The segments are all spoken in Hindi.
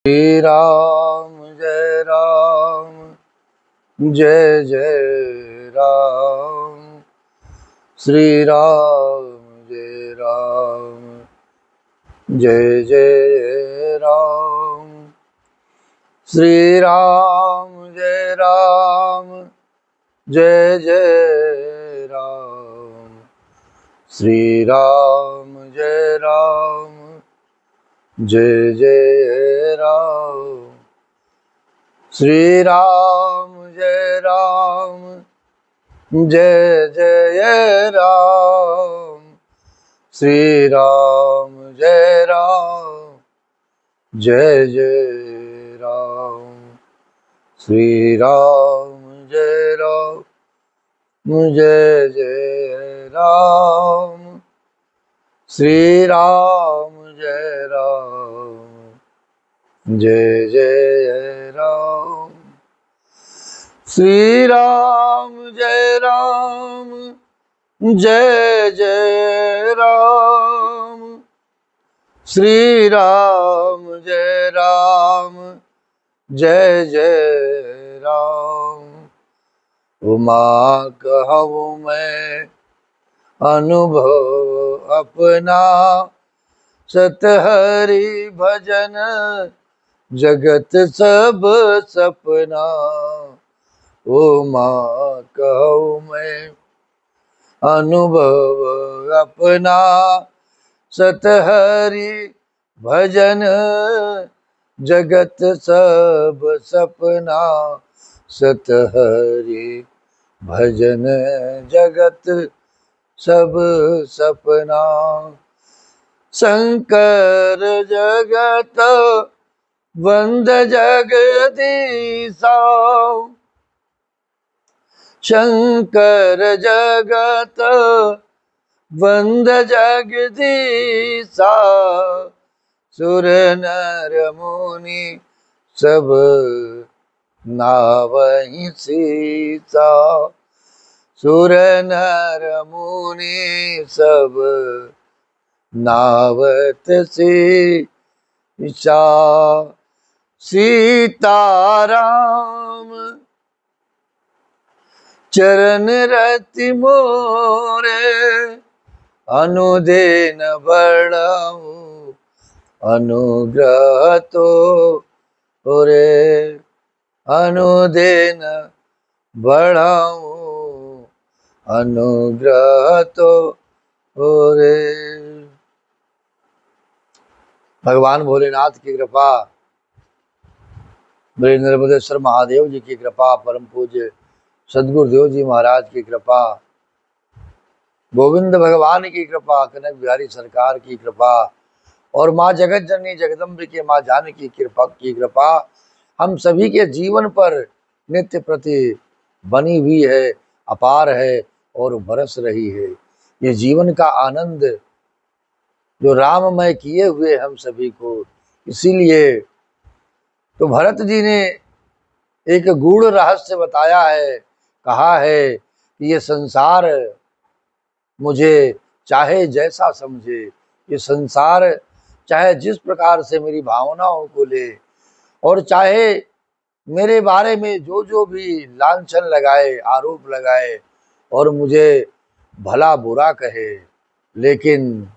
श्री राम जय राम जय जय राम। श्री राम जय राम जय जय राम। श्री राम जय राम जय जय राम। श्री राम जय राम जय जय राम। श्री राम जय राम जय जय राम। श्री राम जय राम जय जय राम। श्री राम जय राम जय जय राम। श्री राम जय राम जय जय राम। श्री राम जय राम जय जय राम। श्री राम जय राम जय जय राम। उमा कहूँ मैं अनुभव अपना, सतहरि भजन जगत सब सपना। उमा कहूँ मैं अनुभव अपना, सतहरि भजन जगत सब सपना। सतहरि भजन जगत सब सपना। शंकर जगत वंद जगदीशा। शंकर जगत वंद जगदीशा। सुर नर मुनि सब नावहि सीसा। सुर नर मुनि सब नावत सीसा। सीताराम चरण रति मोरे, अनुदिन बढ़ाऊं अनुग्रह तो रे। अनुदिन बढ़ाऊं अनुग्रह तो रे। भगवान भोलेनाथ की कृपा, मेरे नर्मदेश्वर महादेव जी की कृपा, परम पूज्य सदगुरुदेव जी महाराज की कृपा, गोविंद भगवान की कृपा, कनक बिहारी सरकार की कृपा और माँ जगत जननी जगदम्बिके माँ जानकी की कृपा हम सभी के जीवन पर नित्य प्रति बनी हुई है, अपार है और बरस रही है। ये जीवन का आनंद जो राममय किए हुए हम सभी को, इसीलिए तो भरत जी ने एक गूढ़ रहस्य बताया है, कहा है कि ये संसार मुझे चाहे जैसा समझे, ये संसार चाहे जिस प्रकार से मेरी भावनाओं को ले और चाहे मेरे बारे में जो जो भी लांछन लगाए, आरोप लगाए और मुझे भला बुरा कहे, लेकिन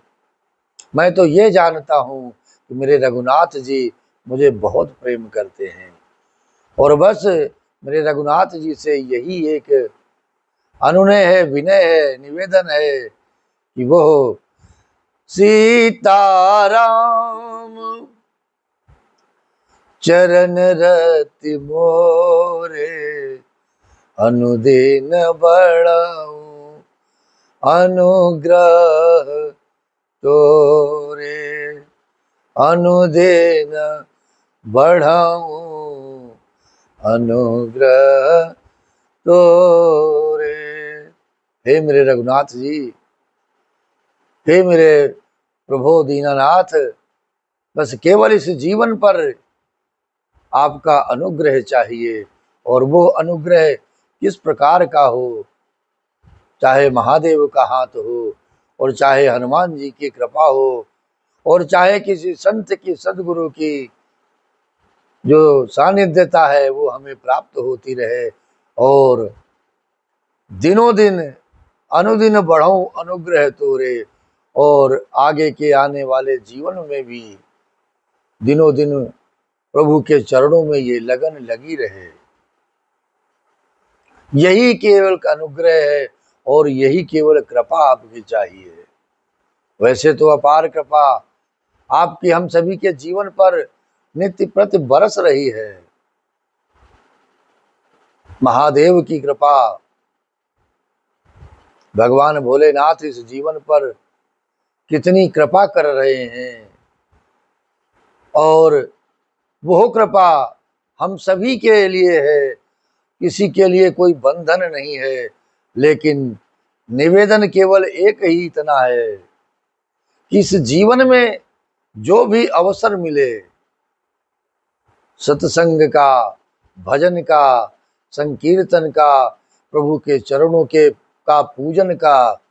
मैं तो ये जानता हूँ कि मेरे रघुनाथ जी मुझे बहुत प्रेम करते हैं और बस मेरे रघुनाथ जी से यही एक अनुनय है, विनय है, निवेदन है कि वो सीताराम चरण रति मोरे, अनुदिन बढ़ाऊं अनुग्रह तोरे। अनुदिन बढ़ाऊं अनुग्रह तोरे। हे मेरे रघुनाथ जी, हे मेरे प्रभु दीनानाथ, बस केवल इस जीवन पर आपका अनुग्रह चाहिए और वो अनुग्रह किस प्रकार का हो, चाहे महादेव का हाथ हो और चाहे हनुमान जी की कृपा हो और चाहे किसी संत की, सदगुरु की जो सानिध्यता है वो हमें प्राप्त होती रहे और दिनों दिन अनुदिन बढ़ाऊं अनुग्रह तोरे, और आगे के आने वाले जीवन में भी दिनों दिन प्रभु के चरणों में ये लगन लगी रहे। यही केवल अनुग्रह है और यही केवल कृपा आपकी चाहिए। वैसे तो अपार कृपा आपकी हम सभी के जीवन पर नित्य प्रति बरस रही है। महादेव की कृपा, भगवान भोलेनाथ इस जीवन पर कितनी कृपा कर रहे हैं, और वो कृपा हम सभी के लिए है। किसी के लिए कोई बंधन नहीं है, लेकिन निवेदन केवल एक ही इतना है कि इस जीवन में जो भी अवसर मिले, सत्संग का, भजन का, संकीर्तन का, प्रभु के चरणों के का पूजन का,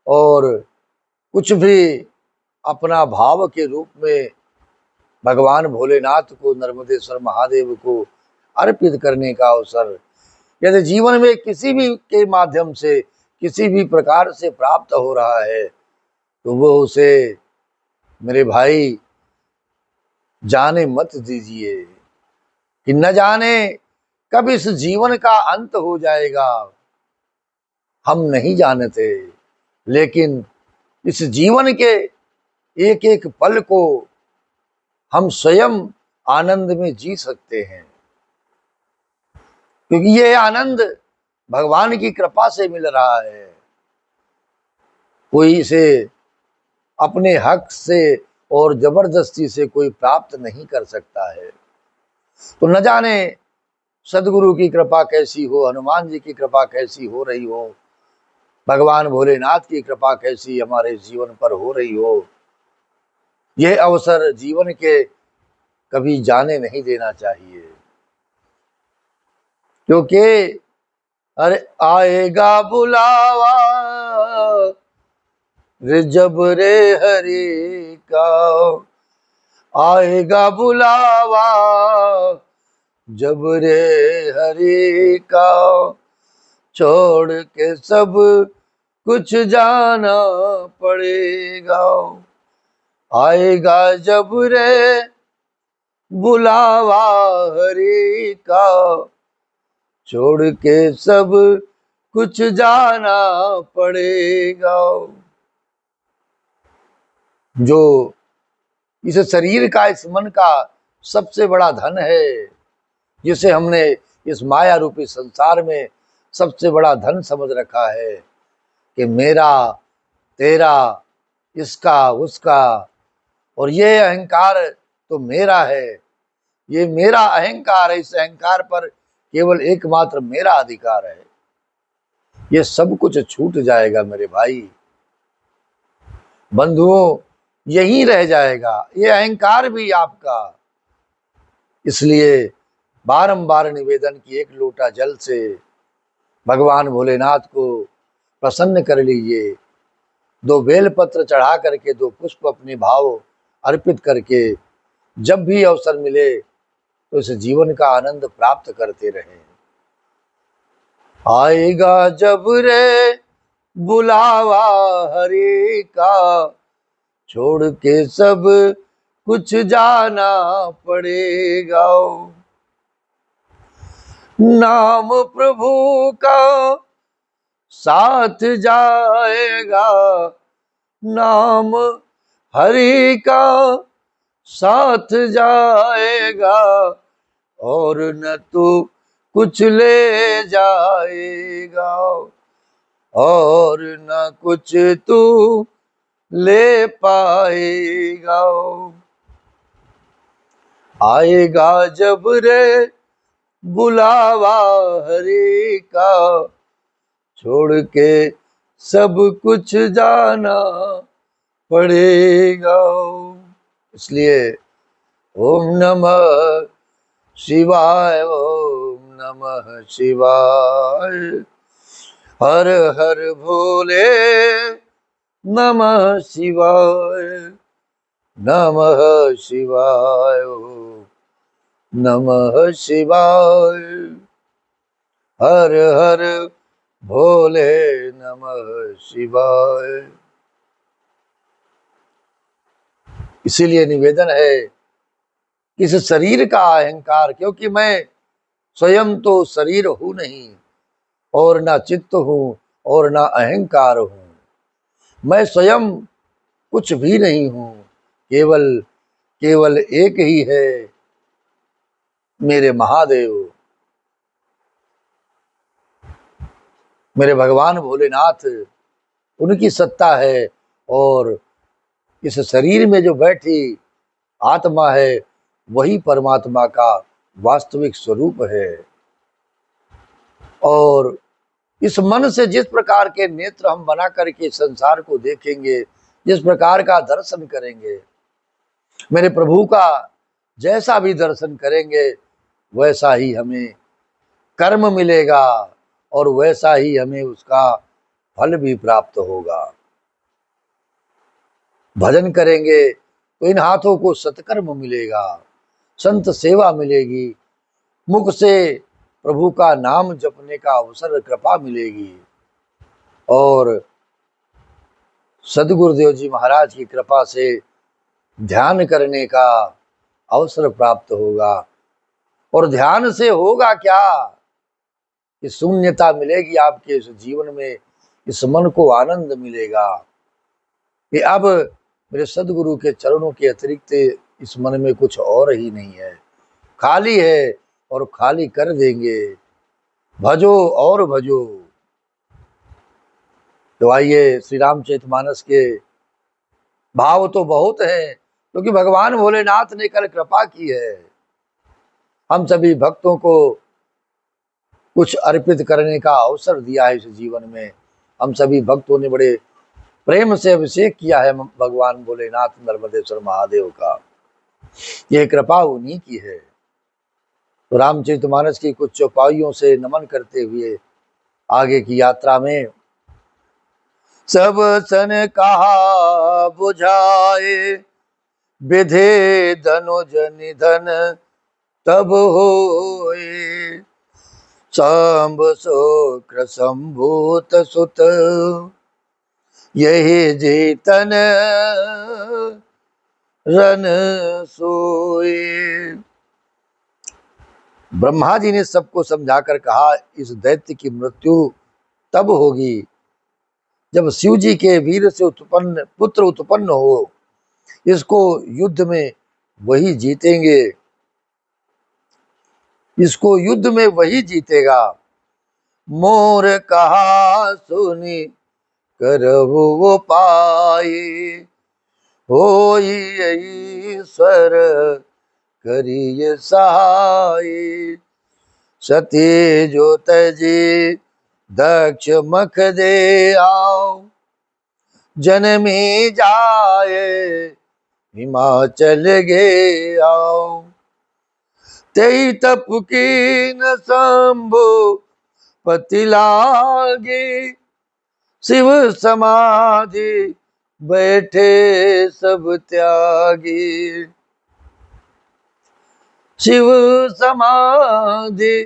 और कुछ भी अपना भाव के रूप में भगवान भोलेनाथ को, नर्मदेश्वर महादेव को अर्पित करने का अवसर यदि जीवन में किसी भी के माध्यम से किसी भी प्रकार से प्राप्त हो रहा है, तो वो उसे मेरे भाई जाने मत दीजिए कि न जाने कब इस जीवन का अंत हो जाएगा, हम नहीं जानते। लेकिन इस जीवन के एक एक पल को हम स्वयं आनंद में जी सकते हैं, क्योंकि ये आनंद भगवान की कृपा से मिल रहा है। कोई इसे अपने हक से और जबरदस्ती से कोई प्राप्त नहीं कर सकता है। तो न जाने सदगुरु की कृपा कैसी हो, हनुमान जी की कृपा कैसी हो रही हो, भगवान भोलेनाथ की कृपा कैसी हमारे जीवन पर हो रही हो, यह अवसर जीवन के कभी जाने नहीं देना चाहिए। क्योंकि अरे आएगा बुलावा रे जब रे हरि का, आएगा बुलावा जब रे हरि का, छोड़ के सब कुछ जाना पड़ेगा। आएगा जब रे बुलावा हरि का, छोड़ के सब कुछ जाना पड़ेगा। जो इस शरीर का, इस मन का सबसे बड़ा धन है, जिसे हमने इस माया रूपी संसार में सबसे बड़ा धन समझ रखा है कि मेरा, तेरा, इसका, उसका, और ये अहंकार तो मेरा है, ये मेरा अहंकार है। इस अहंकार पर केवल एकमात्र मेरा अधिकार है। ये सब कुछ छूट जाएगा मेरे भाई बंधुओं, यही रह जाएगा, ये अहंकार भी आपका। इसलिए बारंबार निवेदन की एक लोटा जल से भगवान भोलेनाथ को प्रसन्न कर लीजिए। 2 बेलपत्र चढ़ा करके, 2 पुष्प अपने भाव अर्पित करके जब भी अवसर मिले तो इस जीवन का आनंद प्राप्त करते रहें। आएगा जब रे बुलावा हरि का, छोड़ के सब कुछ जाना पड़ेगा। नाम प्रभु का साथ जाएगा, नाम हरि का साथ जाएगा, और न तू कुछ ले जाएगा, और न कुछ तू ले पाएगा। आएगा जब रे बुलावा हरि का, छोड़ के सब कुछ जाना पड़ेगा। इसलिए ओम नमः शिवाय, ओम नमः शिवाय, हर हर भोले नमः शिवाय, नमः शिवाय, नमः शिवाय, हर हर भोले नमः शिवाय। इसीलिए निवेदन है कि इस शरीर का अहंकार, क्योंकि मैं स्वयं तो शरीर हूं नहीं, और ना चित्त हूं और ना अहंकार हूं। मैं स्वयं कुछ भी नहीं हूं, केवल केवल एक ही है मेरे महादेव, मेरे भगवान भोलेनाथ। उनकी सत्ता है, और इस शरीर में जो बैठी आत्मा है वही परमात्मा का वास्तविक स्वरूप है। और इस मन से जिस प्रकार के नेत्र हम बना करके संसार को देखेंगे, जिस प्रकार का दर्शन करेंगे, मेरे प्रभु का जैसा भी दर्शन करेंगे वैसा ही हमें कर्म मिलेगा, और वैसा ही हमें उसका फल भी प्राप्त होगा। भजन करेंगे तो इन हाथों को सत्कर्म मिलेगा, संत सेवा मिलेगी, मुख से प्रभु का नाम जपने का अवसर, कृपा मिलेगी, और सदगुरुदेव जी महाराज की कृपा से ध्यान करने का अवसर प्राप्त होगा। और ध्यान से होगा क्या कि शून्यता मिलेगी आपके इस जीवन में, इस मन को आनंद मिलेगा कि अब मेरे सदगुरु के चरणों के अतिरिक्त इस मन में कुछ और ही नहीं है, खाली है और खाली कर देंगे। भजो और भजो। तो आइए, श्री रामचरितमानस के भाव तो बहुत हैं, क्योंकि भगवान भोलेनाथ ने कल कृपा की है। हम सभी भक्तों को कुछ अर्पित करने का अवसर दिया है इस जीवन में। हम सभी भक्तों ने बड़े प्रेम से अभिषेक किया है भगवान भोलेनाथ नर्मदेश्वर महादेव का। यह कृपा उन्हीं की है। तो रामचरितमानस की कुछ चौपाइयों से नमन करते हुए आगे की यात्रा में, सब सन कहा बुझाए, विधे धनुज निधन तब होए, सांब शुक्र संभूत सुत यही जीतन रन सोए। ब्रह्मा जी ने सबको समझाकर कहा, इस दैत्य की मृत्यु तब होगी जब शिव जी के वीर से उत्पन्न पुत्र उत्पन्न हो। इसको युद्ध में वही जीतेंगे, इसको युद्ध में वही जीतेगा। मोर कहा सुनी करहु वो पाए, होई ईश्वर करिय सहाय। सती जो तजी दक्ष मख दे आओ, जनमी जाए हिमाचल गे आओ। तेई तप की न शंभु पति लागे, शिव समाधि बैठे सब त्यागी। शिव समाधि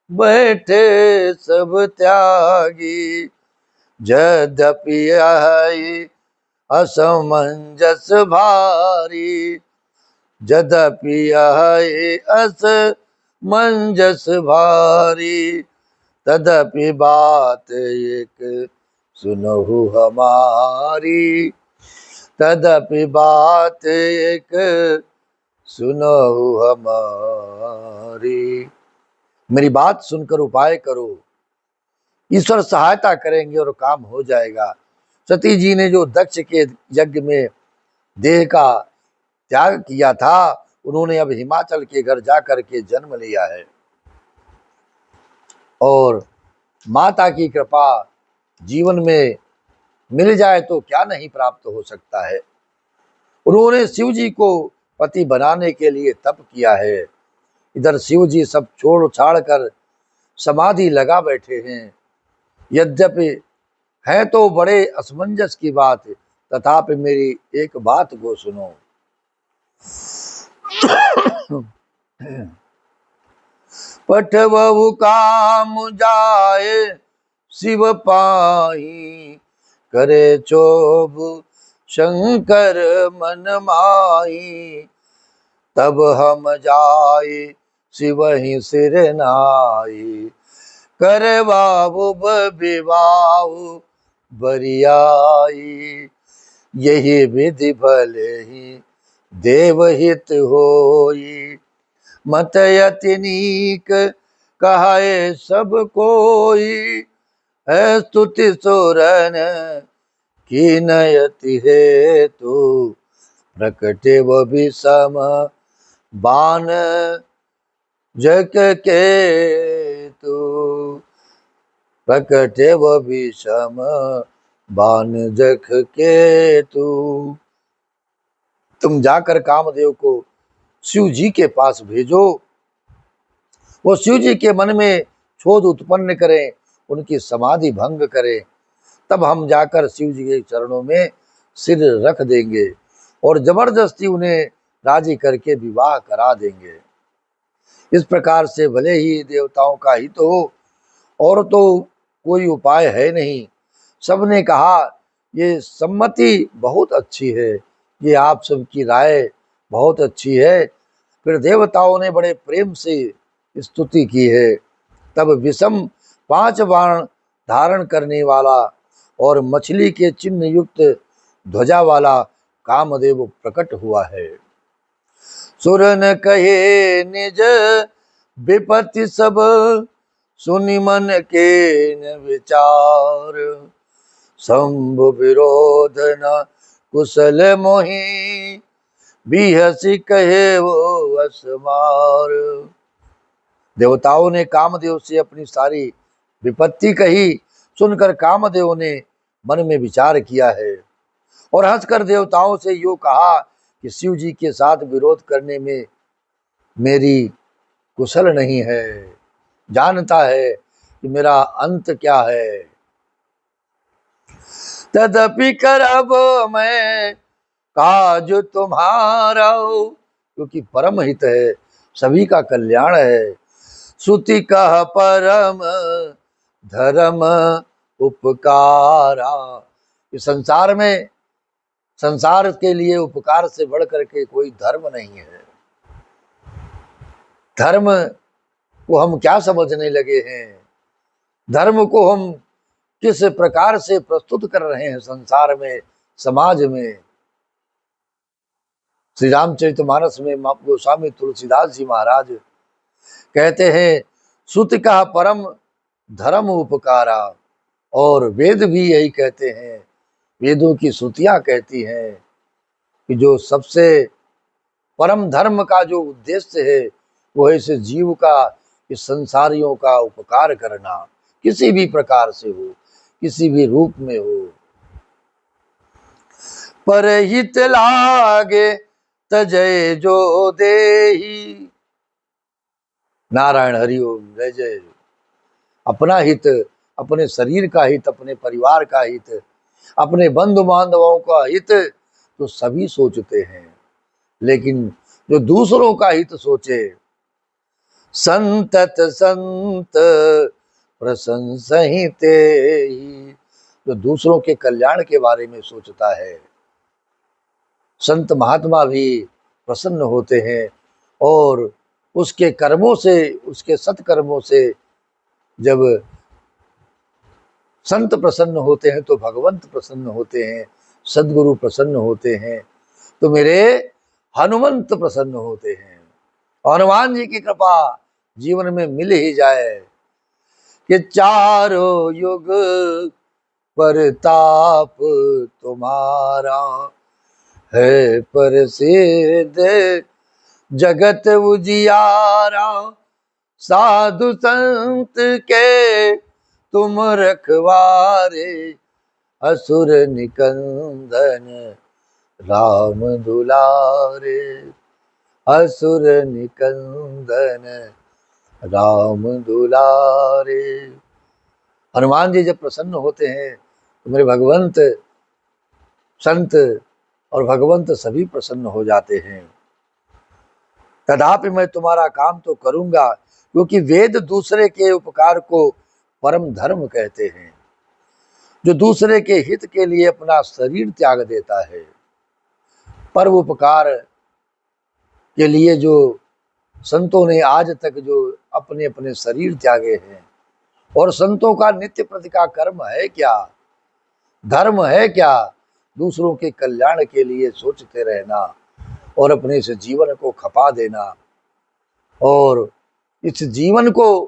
बैठे सब त्यागी, यद्यपि असमंजस भारी, यद्यपि असमंजस भारी। तदपि बात एक सुनहु हमारी, तदपि बात एक सुनहु हमारी। मेरी बात सुनकर उपाय करो, ईश्वर सहायता करेंगे और काम हो जाएगा। सती जी ने जो दक्ष के यज्ञ में देह का त्याग किया था, उन्होंने अब हिमाचल के घर जाकर के जन्म लिया है, और माता की कृपा जीवन में मिल जाए तो क्या नहीं प्राप्त हो सकता है। उन्होंने शिव जी को पति बनाने के लिए तप किया है। इधर शिव जी सब छोड़ छाड़ कर समाधि लगा बैठे हैं। यद्यपि है तो बड़े असमंजस की बात, तथापि मेरी एक बात को सुनो। पठवहु काम जाए शिव पाही, करे चोभ शंकर मन माही। तब हम जाए शिवहि सिर नाई, करे बाबू विवाह बरियाई। यही विधि भले ही देवहित होई, मत यति नीक कहाए सब कोई। है स्तुति सुरन की नयति हेतु, प्रकटे वो विषम बान जग के तू। प्रकटे वो विषम बान जग के तू। तुम जाकर कामदेव को शिव जी के पास भेजो, वो शिव जी के मन में क्षोध उत्पन्न करें, उनकी समाधि भंग करें, तब हम जाकर शिव जी के चरणों में सिर रख देंगे और जबरदस्ती उन्हें राजी करके विवाह करा देंगे। इस प्रकार से भले ही देवताओं का हित हो और तो कोई उपाय है नहीं। सबने कहा ये सम्मति बहुत अच्छी है, ये आप सबकी राय बहुत अच्छी है। फिर देवताओं ने बड़े प्रेम से स्तुति की है। तब विषम 5 बाण धारण करने वाला और मछली के चिन्ह युक्त ध्वजा वाला कामदेव प्रकट हुआ है। सुरन कहे निज विपत्ति सब, सुनि मन के न विचार। शंभु विरोध न कुशल मोहि, बिहसी कहे वो असमार। देवताओं ने कामदेव से अपनी सारी विपत्ति कही। सुनकर कामदेव ने मन में विचार किया है और हंसकर देवताओं से यूं कहा कि शिव जी के साथ विरोध करने में मेरी कुशल नहीं है, जानता है कि मेरा अंत क्या है। तदपि करब मैं काज तुम्हारा, क्योंकि परम हित है, सभी का कल्याण है। श्रुति कह परम धर्म उपकारा। इस संसार में संसार के लिए उपकार से बढ़ करके कोई धर्म नहीं है। धर्म को हम क्या समझने लगे हैं, धर्म को हम किस प्रकार से प्रस्तुत कर रहे हैं संसार में, समाज में। श्री रामचरितमानस में गोस्वामी तुलसीदास जी महाराज कहते हैं, श्रुति का परम धर्म उपकारा। और वेद भी यही कहते हैं, वेदों की श्रुतियां कहती हैं कि जो सबसे परम धर्म का जो उद्देश्य है वो है इस जीव का, इस संसारियों का उपकार करना, किसी भी प्रकार से हो, किसी भी रूप में हो। पर हित लागे तजय जो देही। नारायण हरिओम, जय जय। अपना हित, अपने शरीर का हित, अपने परिवार का हित, अपने बंधु बांधवों का हित तो सभी सोचते हैं, लेकिन जो दूसरों का हित सोचे, संतत संत प्रशंसहिते ही, जो दूसरों के कल्याण के बारे में सोचता है, संत महात्मा भी प्रसन्न होते हैं और उसके कर्मों से, उसके सत्कर्मों से जब संत प्रसन्न होते हैं तो भगवंत प्रसन्न होते हैं, सद्गुरु प्रसन्न होते हैं, तो मेरे हनुमंत प्रसन्न होते हैं। हनुमान जी की कृपा जीवन में मिल ही जाए कि चारों युग परताप तुम्हारा है प्रसिद्ध जगत उजियारा। साधु संत के तुम रखवारे, असुर निकंदन राम दुलारे। असुर निकंदन राम दुलारे। हनुमान जी जब प्रसन्न होते हैं तो मेरे भगवंत, संत और भगवंत सभी प्रसन्न हो जाते हैं। तथापि मैं तुम्हारा काम तो करूंगा, क्योंकि वेद दूसरे के उपकार को परम धर्म कहते हैं। जो दूसरे के हित के लिए अपना शरीर त्याग देता है, परोपकार के लिए जो संतों ने आज तक जो अपने अपने शरीर त्यागे हैं, और संतों का नित्य प्रति का कर्म है क्या, धर्म है क्या, दूसरों के कल्याण के लिए सोचते रहना और अपने इस जीवन को खपा देना और इस जीवन को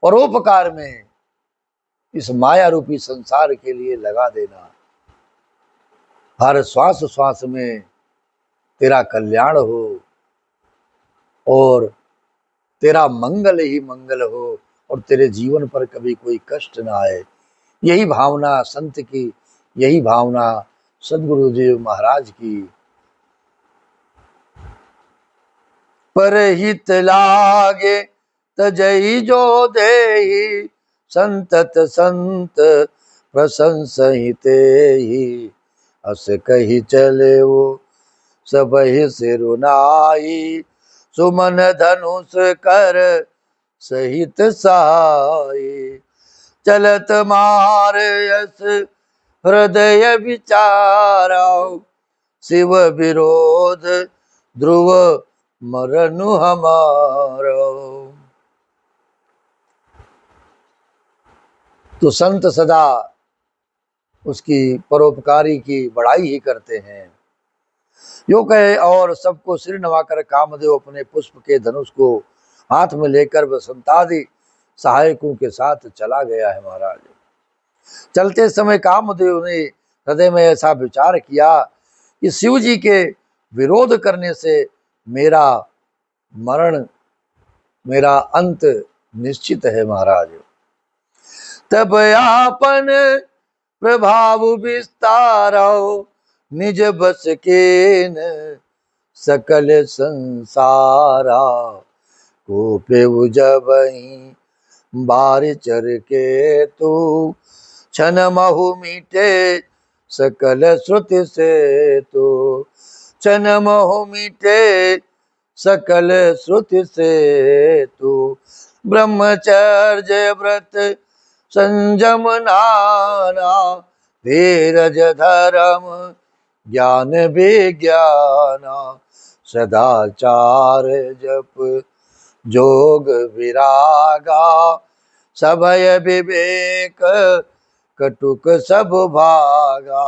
परोपकार में इस माया रूपी संसार के लिए लगा देना। हर श्वास श्वास में तेरा कल्याण हो और तेरा मंगल ही मंगल हो और तेरे जीवन पर कभी कोई कष्ट ना आए। यही भावना संत की, यही भावना सदगुरुदेव महाराज की। परहित लागे तजई जो देहि, संतत संत प्रशंसिते ही। अस कही चले वो सबहि सिरुनाई, सुमन धनुष कर सहित साई। चलत मार यस हृदय विचारा, शिव विरोध ध्रुव मरनु हमारो। तो संत सदा उसकी परोपकारी की बड़ाई ही करते हैं। यो कहे और सबको सिर नवाकर कामदेव अपने पुष्प के धनुष को हाथ में लेकर बसंतादि सहायकों के साथ चला गया है। महाराज चलते समय कामदेव ने हृदय में ऐसा विचार किया कि शिव जी के विरोध करने से मेरा मरण, मेरा अंत निश्चित है। महाराज तब आपन प्रभाव विस्तारो, निज बस के न सकल संसारा। कोपे जबहि बार चर के तू, छन महु मीटे सकल श्रुति से तू। छन महु मीटे सकल श्रुति से तू। ब्रह्मचर्य व्रत संयम नाना, धीरज धर्म ज्ञान विज्ञाना। सदाचार जप जोग विरागा, सभय विवेक कटुक सब भागा।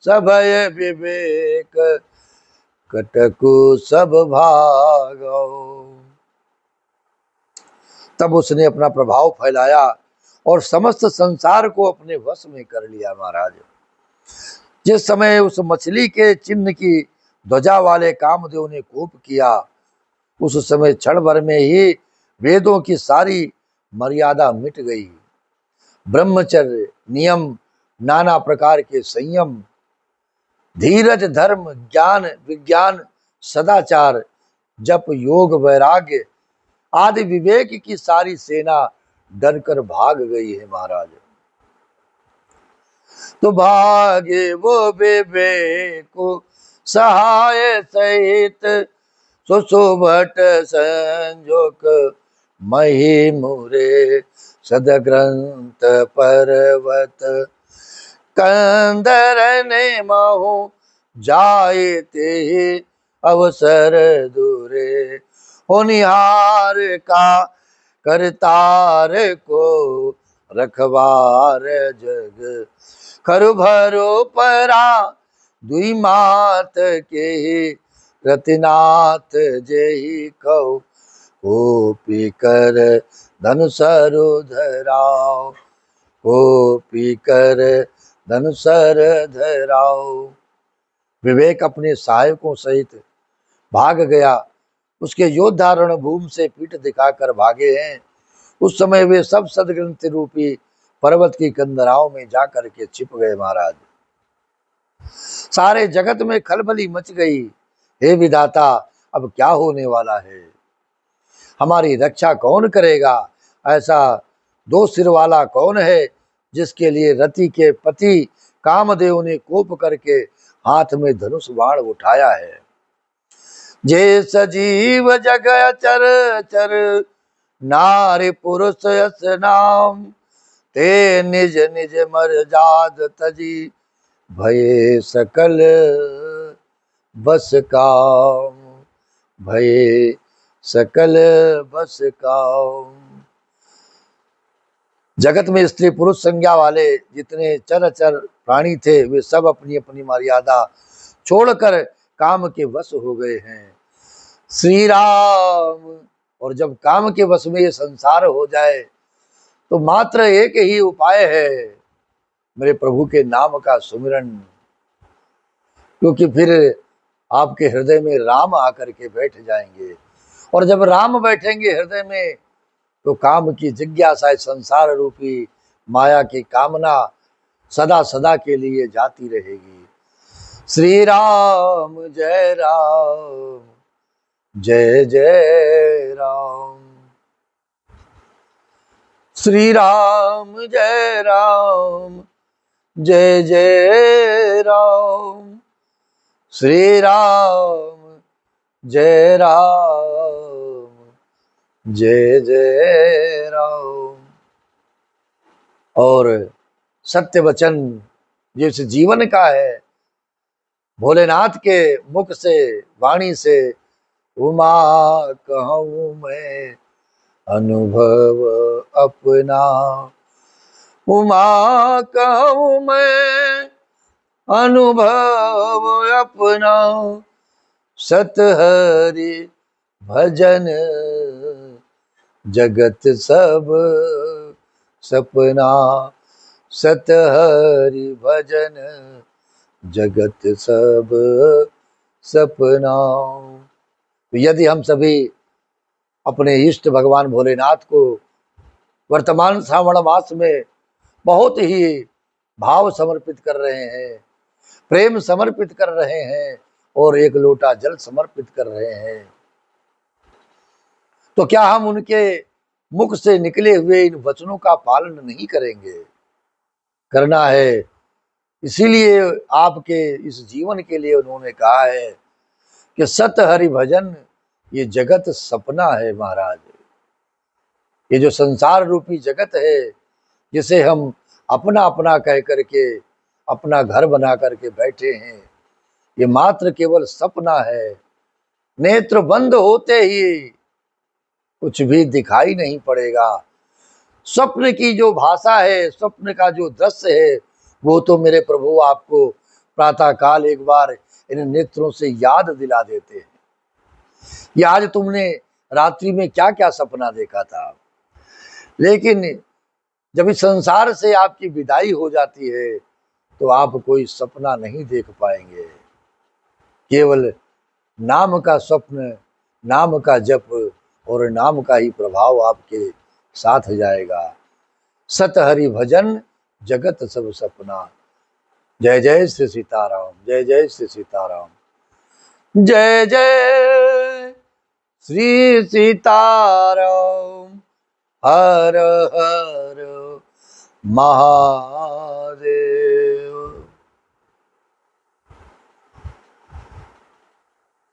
सभय विवेक कटकु सब भागो। तब उसने अपना प्रभाव फैलाया और समस्त संसार को अपने वश में कर लिया। महाराज जिस समय उस मछली के चिन्ह की ध्वजा वाले कामदेव ने कोप किया, उस समय क्षण भर में ही वेदों की सारी मर्यादा मिट गई। ब्रह्मचर्य, नियम, नाना प्रकार के संयम, धीरज, धर्म, ज्ञान, विज्ञान, सदाचार, जप, योग, वैराग्य आदि विवेक की सारी सेना डरकर भाग गई है। महाराज तो भागे वो विवेक सहाय सहित, सुसुभट संजोक मही मुरे। सदग्रंथ पर्वत कंदरने महु, जाए ते अवसर दूरे। होनिहार का करतार को, रखवार जग खरु भरो परा। दुई मात के रतिनाथ जेहि कहो, कोपी कर धनु सरो धराओ। कोपी कर धनु सर धराओ। विवेक अपने सहायकों सहित भाग गया। उसके योद्धा रणभूमि से पीठ दिखाकर भागे हैं। उस समय वे सब सदग्रंथ रूपी पर्वत की कंदराओं में जाकर के छिप गए। महाराज सारे जगत में खलबली मच गई। हे विधाता, अब क्या होने वाला है? हमारी रक्षा कौन करेगा? ऐसा दो सिर वाला कौन है जिसके लिए रति के पति कामदेव ने कोप करके हाथ में धनुष बाण उठाया है? जे सजीव जग चर चर नारी पुरुष यस नाम ते निज निज मर जाद तजी भये सकल बस काम भये सकल बस काम। जगत में स्त्री पुरुष संज्ञा वाले जितने चर प्राणी थे वे सब अपनी अपनी मर्यादा छोड़कर काम के वश हो गए हैं। श्री राम। और जब काम के वश में ये संसार हो जाए तो मात्र एक ही उपाय है, मेरे प्रभु के नाम का सुमिरन, क्योंकि फिर आपके हृदय में राम आकर के बैठ जाएंगे। और जब राम बैठेंगे हृदय में तो काम की जिज्ञासा, संसार रूपी माया की कामना सदा सदा के लिए जाती रहेगी। श्री राम जय राम जय जय राम। श्री राम जय राम जय जय राम। श्री राम जय राम जय जय राम। और सत्य वचन जिस जीवन का है, भोलेनाथ के मुख से वाणी से उमा कहूँ मैं अनुभव अपना, उमा कहूँ मैं अनुभव अपना, सत हरि भजन जगत सब सपना, सत हरि भजन जगत सब सपना। तो यदि हम सभी अपने इष्ट भगवान भोलेनाथ को वर्तमान श्रावण मास में बहुत ही भाव समर्पित कर रहे हैं, प्रेम समर्पित कर रहे हैं और एक लोटा जल समर्पित कर रहे हैं, तो क्या हम उनके मुख से निकले हुए इन वचनों का पालन नहीं करेंगे? करना है। इसीलिए आपके इस जीवन के लिए उन्होंने कहा है कि सत हरि भजन ये जगत सपना है महाराज। ये जो संसार रूपी जगत है जिसे हम अपना अपना कह करके अपना घर बना करके बैठे हैं, ये मात्र केवल सपना है। नेत्र बंद होते ही कुछ भी दिखाई नहीं पड़ेगा। स्वप्न की जो भाषा है, स्वप्न का जो दृश्य है, वो तो मेरे प्रभु आपको प्रातः काल एक बार इन नेत्रों से याद दिला देते हैं। ये आज तुमने रात्रि में क्या क्या सपना देखा था। लेकिन जब इस संसार से आपकी विदाई हो जाती है तो आप कोई सपना नहीं देख पाएंगे। केवल नाम का स्वप्न, नाम का जप और नाम का ही प्रभाव आपके साथ जाएगा। सत हरि भजन जगत सब सपना। जय जय श्री सीताराम, जय जय श्री सीताराम, जय जय श्री सीताराम। हर हर महादेव।